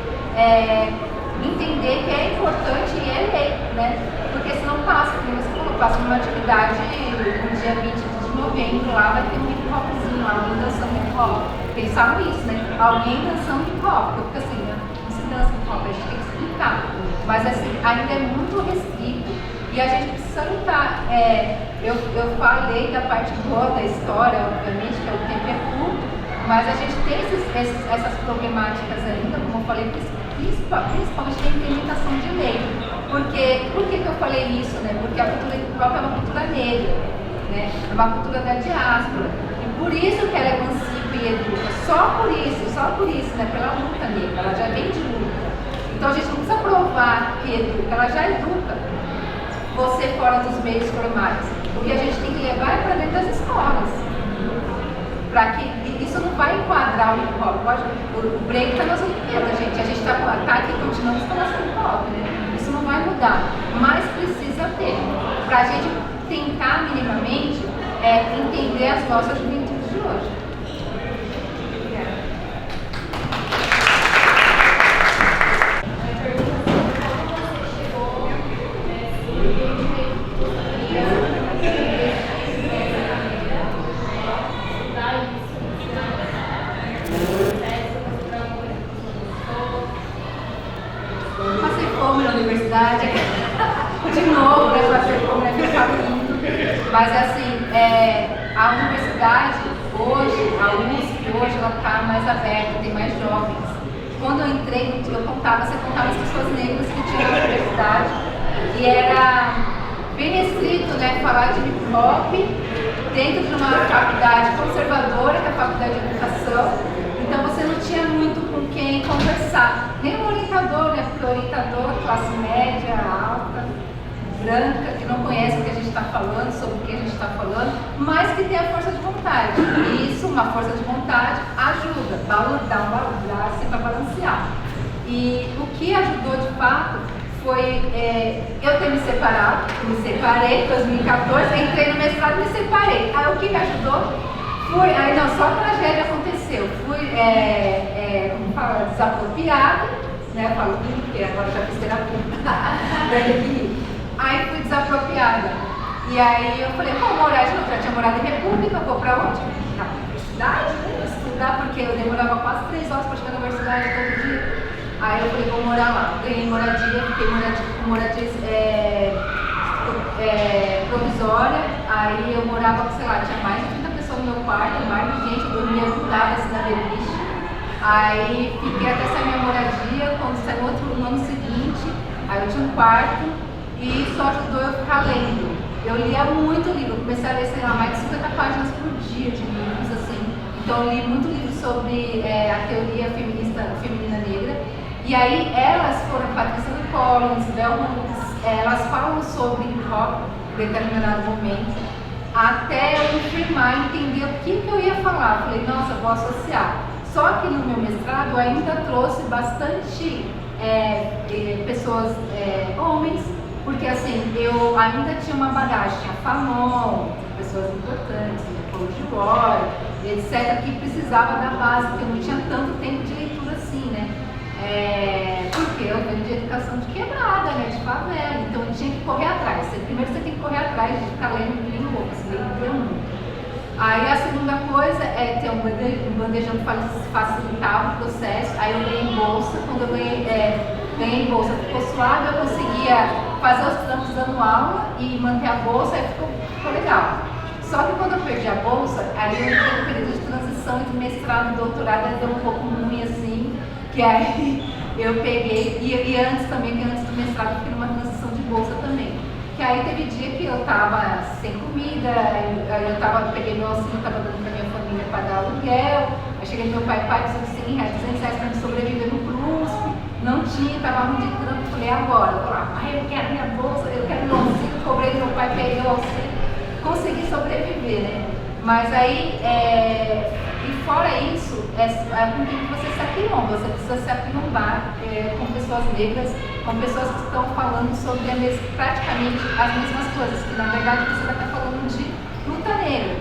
entender que é importante e é lei, né? Porque senão passa, como você falou, passa numa atividade no dia 20 de novembro, lá vai ter um hip hopzinho, alguém dançando hip hop. Pensaram isso, né? Alguém dançando hip hop, porque assim, né? Não se dança hip hop, a gente tem que explicar. Mas assim, ainda é muito restrito e a gente precisa lutar. Eu falei da parte boa da história, obviamente, que o tempo é curto, mas a gente tem essas problemáticas ainda, como eu falei, principalmente na implementação de lei. Por que eu falei isso? Né? Porque a cultura hip hop é uma cultura negra, né? É uma cultura da diáspora. E por isso que ela emancipa e educa. Só por isso, né? Pela luta negra, ela já vem de luta. Então a gente não precisa provar que educa, ela já educa você fora dos meios formais. O que a gente tem que levar é para dentro das escolas. Para que isso não vai enquadrar o hip hop. O break está nas Olimpíadas, gente. A gente está aqui continuamos com a nossa hip hop, né? Isso não vai mudar. Mas precisa ter. Para a gente tentar minimamente entender as nossas juventudes de hoje. Passei fome na universidade, de novo, né? Passei fome na minha família. Mas assim, a universidade hoje, a USP hoje, ela está mais aberta, tem mais jovens. Quando eu entrei, você contava as pessoas negras que tinham na universidade e era bem restrito, né, falar de hip hop dentro de uma faculdade conservadora, que é a Faculdade de Educação. Então você não tinha muito com quem conversar, nem o orientador, né, porque o orientador, classe média, alta, branca, que não conhece o que a gente está falando, sobre o que a gente está falando, mas que tem a força de vontade. E isso, uma força de vontade, ajuda, dá assim para balancear. E o que ajudou de fato foi eu ter me separei em 2014, entrei no mestrado e me separei. Aí o que me ajudou foi, aí não, só a tragédia aconteceu, fui, como fala, desapropriada, né, eu falo porque agora já fiz terapia, aí fui desapropriada. E aí eu falei, vou morar de novo, já tinha morado em República, vou pra onde? Na universidade, né, estudar, porque eu demorava quase 3 horas para chegar na universidade todo dia. Aí eu falei, vou morar lá, ganhei moradia, fiquei com moradia provisória, aí eu morava, sei lá, tinha mais de 30 pessoas no meu quarto, mais de gente, eu dormia grudada assim na beliche. Aí fiquei até sair minha moradia, quando saiu no ano seguinte, aí eu tinha um quarto e isso ajudou eu ficar lendo. Eu lia muito livro, comecei a ler, sei lá, mais de 50 páginas por dia de livros, assim. Então eu li muito livro sobre a teoria feminina negra. E aí elas foram, Patricia Collins, Bell Hooks, elas falam sobre hip hop em determinado momento, até eu me firmar, entender o que eu ia falar. Falei, nossa, vou associar. Só que no meu mestrado eu ainda trouxe bastante pessoas, homens, porque assim, eu ainda tinha uma bagagem, tinha Fanon, pessoas importantes, Paul Giroir, etc., que precisava da base, porque eu não tinha tanto tempo de leitura assim, né? Porque eu venho de educação de quebrada, né, de favela, então eu tinha que correr atrás. Primeiro você tem que correr atrás de ficar lendo livro louco, você lê muito. Aí a segunda coisa é ter um bandejão que facilitava o processo. Aí eu ganhei bolsa. Quando eu ganhei bolsa, ficou suave, eu conseguia fazer os trampos dando aula e manter a bolsa, aí ficou legal. Só que quando eu perdi a bolsa, aí eu entrei no período de transição entre mestrado e doutorado, aí deu um pouco ruim assim, que aí eu peguei, e antes também, que antes do mestrado eu fiquei numa transição de bolsa também. Que aí teve dia que eu tava sem comida, peguei meu auxílio, tava dando pra minha família pagar aluguel, aí cheguei no meu pai, preciso de 100 reais, 200 reais pra me sobreviver no CRUSP, não tinha, tava ruim de trampo, falei, agora, eu vou lá, pai, eu quero minha bolsa, eu quero meu auxílio, cobrei do meu pai, peguei o auxílio, consegui sobreviver, né? Mas aí, e fora isso, é com quem você se aquilomba, você precisa se aquilombar com pessoas negras, com pessoas que estão falando sobre praticamente as mesmas coisas, que na verdade você vai estar falando de luta negra.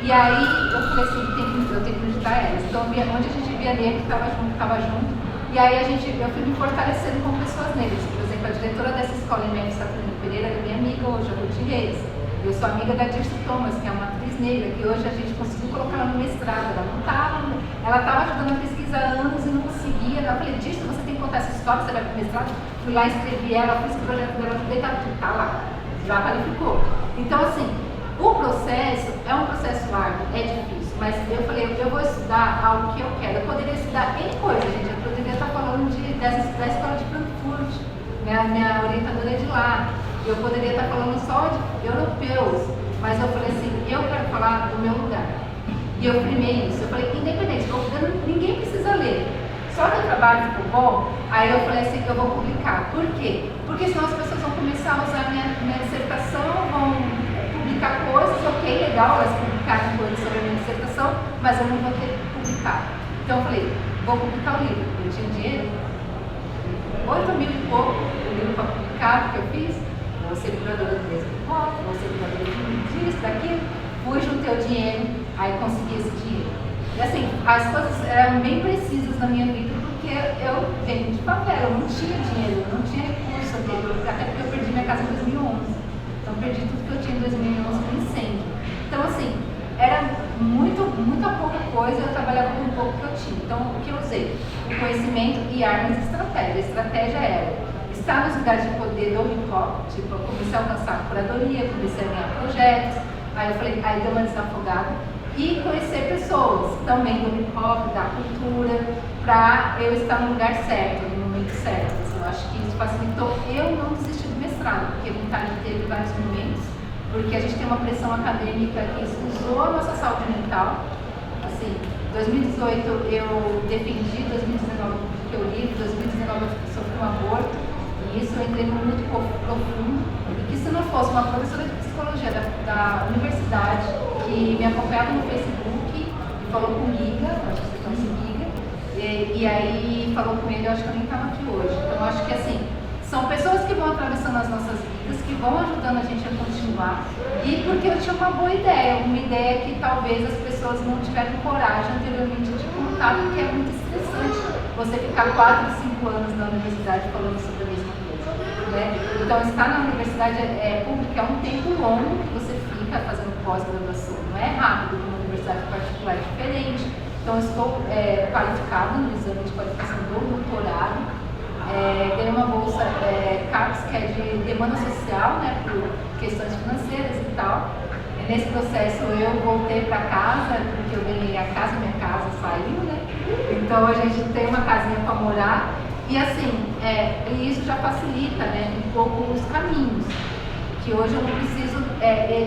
E aí eu falei assim, eu tenho que ajudar elas. Então onde a gente via negro, estava junto. E aí eu fui me fortalecendo com pessoas negras. Por exemplo, a diretora dessa escola, Emélia Saturnino Pereira, é minha amiga hoje, a Ruth Reis. Eu sou amiga da Dirce Thomas, que é uma atriz negra, que hoje a gente conseguiu colocar ela no mestrado. Ela estava ajudando a pesquisa há anos e não conseguia. Eu falei, Dirce, você tem que contar essa história, você vai para o mestrado. Fui lá, escrevi ela, fiz o projeto dela, ajudei, tá lá, já qualificou. Então, assim, o processo é um processo árduo, é difícil, mas eu falei, eu vou estudar algo que eu quero. Eu poderia estudar N coisa, gente. Eu poderia estar falando da escola de Frankfurt, minha orientadora é de lá. Eu poderia estar falando só de europeus, mas eu falei assim, eu quero falar do meu lugar. E eu primei isso. Eu falei, independente, ninguém precisa ler. Só que o trabalho ficou bom, aí eu falei assim, eu vou publicar. Por quê? Porque senão as pessoas vão começar a usar minha dissertação, vão publicar coisas, ok, legal, elas publicarem coisas sobre a minha dissertação, mas eu não vou ter que publicar. Então eu falei, vou publicar o livro. Eu tinha dinheiro, 8 mil e pouco, o livro para publicar, que eu fiz. Vou ser curadora do mesmo foto, vou ser curadora disso, daquilo. Fui, juntei o dinheiro, aí consegui esse dinheiro. E assim, as coisas eram bem precisas na minha vida, porque eu venho de favela, eu não tinha dinheiro, eu não tinha recurso anterior, até porque eu perdi minha casa em 2011. Então perdi tudo que eu tinha em 2011 no incêndio. Então assim, era muita pouca coisa, eu trabalhava com o pouco que eu tinha. Então o que eu usei? O conhecimento e armas e estratégia. A estratégia era estar nos lugares de poder do hip hop, tipo, eu comecei a alcançar a curadoria, comecei a ganhar projetos, aí eu falei, aí deu uma desafogada, e conhecer pessoas também do hip hop, da cultura, para eu estar no lugar certo, no momento certo. Assim, eu acho que isso facilitou eu não desistir do mestrado, porque vontade teve vários momentos, porque a gente tem uma pressão acadêmica que usou a nossa saúde mental. Assim, 2018 eu defendi, 2019 eu li, 2019 eu sofri um aborto. Isso eu entrei muito profundo, e que se não fosse uma professora de psicologia da universidade, que me acompanhava no Facebook e falou comigo, acho que você conhece Giga, e aí falou com ele, eu acho que eu nem estava aqui hoje. Então eu acho que assim, são pessoas que vão atravessando as nossas vidas, que vão ajudando a gente a continuar, e porque eu tinha uma boa ideia, uma ideia que talvez as pessoas não tiveram coragem anteriormente de contar, porque é muito estressante você ficar 4, 5 anos na universidade falando sobre a mesma coisa. Né? Então, estar na universidade pública é um tempo longo que você fica fazendo pós-graduação, não é rápido, como uma universidade particular é diferente. Então, eu estou qualificada no exame de qualificação do doutorado, ganhei uma bolsa CAPES, que é de demanda social, né, por questões financeiras e tal. Nesse processo, eu voltei para casa, porque eu ganhei a casa, minha casa saiu, né? Então, a gente tem uma casinha para morar. E assim, e isso já facilita, né, um pouco os caminhos, que hoje eu não preciso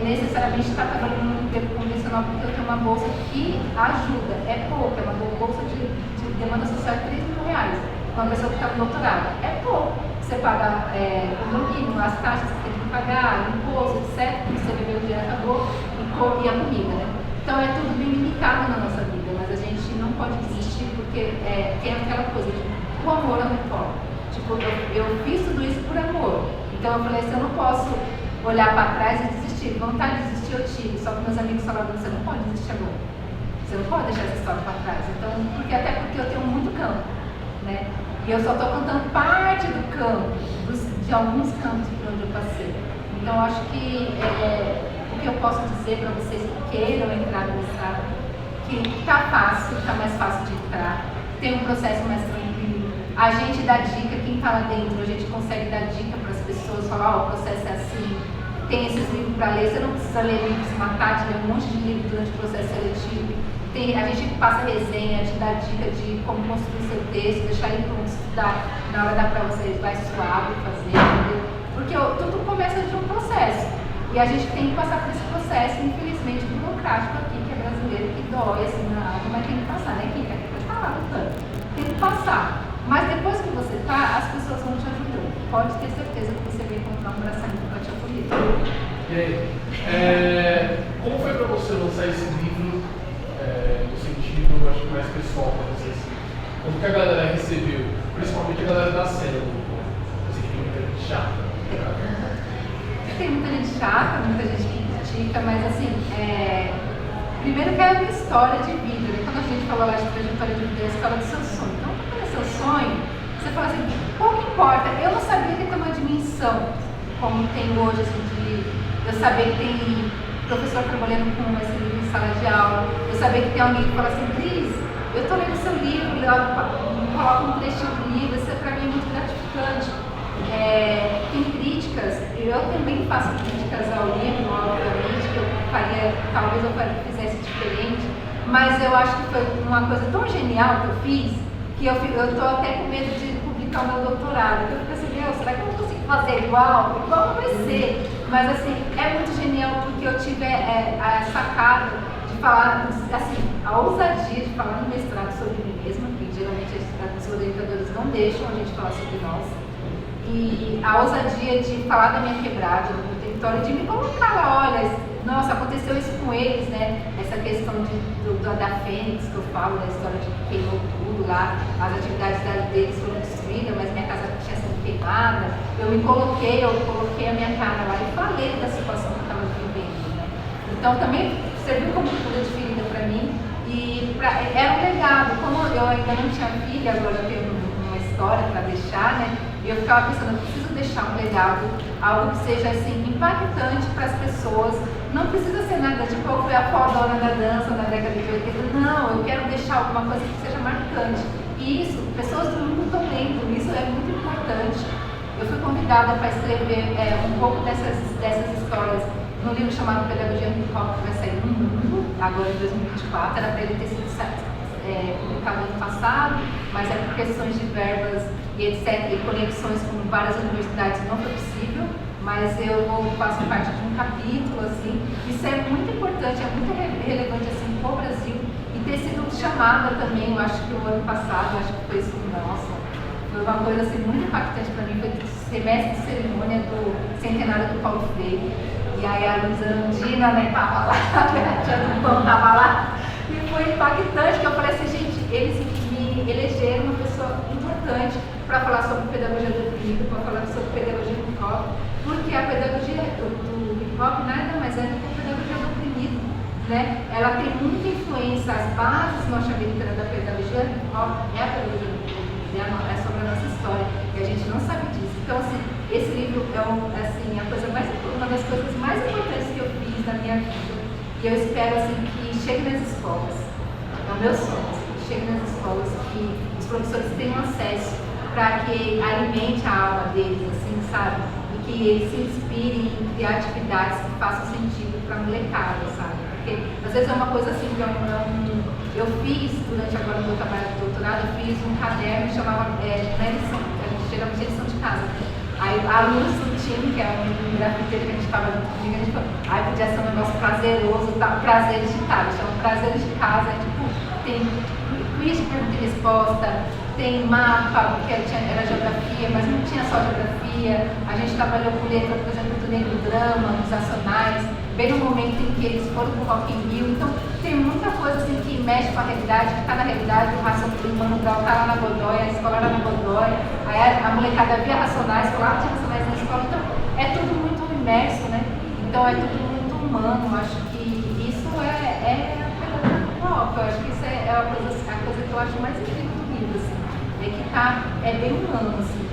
necessariamente estar trabalhando no emprego convencional, porque eu tenho uma bolsa que ajuda, é pouco, é uma bolsa de demanda social de 3 mil reais, uma pessoa que está no doutorado, é pouco, você paga condomínio, as taxas que tem que pagar, imposto, etc, você bebeu o dia acabou, e a comida, né? Então é tudo bem limitado na nossa vida, mas a gente não pode desistir, porque tem aquela coisa de o amor não importa. Tipo, eu fiz tudo isso por amor. Então eu falei assim, eu não posso olhar para trás e desistir. Vontade de desistir eu tive, só que meus amigos falaram, você não pode desistir agora. Você não pode deixar essa história para trás. Então, até porque eu tenho muito campo, né? E eu só estou contando parte do campo, de alguns campos por onde eu passei. Então eu acho que o que que eu posso dizer para vocês que queiram entrar no mestrado, que está fácil, está mais fácil de entrar, tem um processo mais tranquilo. A gente dá dica, quem está lá dentro, a gente consegue dar dica para as pessoas, falar, ó, o processo é assim, tem esses livros para ler, você não precisa ler livros, matar, de ler um monte de livro durante o processo seletivo. A gente passa resenha, te dá dica de como construir seu texto, deixar ele pronto, estudar, na hora da prova você vai suave fazer, entendeu? Porque tudo começa de um processo. E a gente tem que passar por esse processo, infelizmente, burocrático aqui, que é brasileiro, que dói assim na alma, mas tem que passar, né, Kika? Tá lá lutando. Tem que passar. Mas depois que você tá, as pessoas vão te ajudando. Pode ter certeza que você vai encontrar um braçamento para te acolher. E aí, como foi para você lançar esse livro, no sentido, acho que mais pessoal para você, assim? Como que a galera recebeu? Principalmente a galera da cena, eu sei que tem muita gente chata. Tem muita gente chata, muita gente que critica, mas assim, primeiro que é a minha história de vida, né? Quando a gente falou lá de trajetória de vida, é a história do seu sonho. Então, quando é seu sonho, você fala assim, pouco importa. Eu não sabia que tem uma dimensão, como tem hoje, assim, eu saber que tem professor trabalhando com esse livro em sala de aula, eu saber que tem alguém que fala assim, Cris, eu estou lendo seu livro, coloca um trechinho do livro, isso para mim é muito gratificante. Tem críticas, eu também faço críticas ao livro, obviamente, que eu faria, talvez eu fizesse diferente, mas eu acho que foi uma coisa tão genial que eu fiz, que eu estou até com medo de publicar o meu doutorado. Eu fico assim, será que eu não consigo fazer igual? Igual não vai ser. Mas assim, é muito genial porque eu tive a sacada de falar, assim, a ousadia de falar no mestrado sobre mim mesma, que geralmente os orientadores não deixam a gente falar sobre nós. E a ousadia de falar da minha quebrada, do meu território, de me colocar lá, olha, nossa, aconteceu isso com eles, né? Essa questão da Fênix, que eu falo, da história de que queimou tudo lá, as atividades deles foram destruídas, mas minha casa tinha sido queimada. Eu coloquei a minha cara lá e falei da situação que eu estava vivendo, né? Então também serviu como cura de ferida para mim e era um legado. Como eu ainda não tinha filha, agora eu tenho uma história para deixar, né? E eu ficava pensando, eu preciso deixar um legado, algo que seja assim, impactante para as pessoas. Não precisa ser nada tipo, eu fui a fodona da dança na década de 80. Não, eu quero deixar alguma coisa que seja marcante. E isso, pessoas do mundo estão lendo, isso é muito importante. Eu fui convidada para escrever um pouco dessas histórias num livro chamado Pedagogia Hip Hop, que vai sair no mundo, agora em 2024. Era para ele ter sido publicado ano passado, mas por questões de verbas e etc, e conexões com várias universidades não foi possível, mas eu faço parte de um capítulo, assim. Isso é muito importante, é muito relevante assim, para o Brasil, e ter sido chamada também, eu acho que o ano passado, acho que foi isso, nossa, foi uma coisa assim, muito impactante para mim, foi o semestre de cerimônia do centenário do Paulo Freire, e aí a Luísa Andina, né, tava lá, a tia do pão tava lá. E foi impactante, que eu falei assim, gente, eles me elegeram uma pessoa importante para falar sobre pedagogia do oprimido, para falar sobre pedagogia do hip hop, porque a pedagogia do hip hop nada mais é do que a pedagogia do oprimido, né? Ela tem muita influência, as bases norte-americanas da pedagogia do hip hop é a pedagogia do oprimido, é sobre a nossa história, e a gente não sabe disso. Então, assim, esse livro é uma das coisas mais importantes que eu fiz na minha vida. E eu espero assim, que chegue nas escolas, é o meu sonho, assim, que chegue nas escolas, que os professores tenham acesso para que alimente a alma deles, assim, sabe? E que eles se inspirem em criar atividades que façam sentido para a molecada, sabe? Porque às vezes é uma coisa assim, eu fiz, durante agora o meu trabalho de doutorado, eu fiz um caderno que chamava na edição, a gente geralmente edição de casa. Aí a Luz do time, que é um grafiteiro que a gente estava junto comigo, a gente falou, podia ser um negócio prazeroso, tá? Prazeres de casa, chama prazeres de casa, tipo, tem quiz de pergunta e resposta, tem mapa, porque era geografia, mas não tinha só geografia, a gente trabalhou com letra, por exemplo, do Negro Drama, dos Nacionais, bem no momento em que eles foram pro Rock in Rio, então tem muita coisa assim que mexe com a realidade, que está na realidade, o raciocínio do Mano Brown está lá na Godoy, a escola era na Godoy, aí a molecada via Racionais, falava de Racionais na escola, então é tudo muito imerso, né? Então é tudo muito humano, acho que isso é a pedagogia do rock, eu acho que isso é a coisa que eu acho mais incrível do livro, assim, é que é bem humano, assim.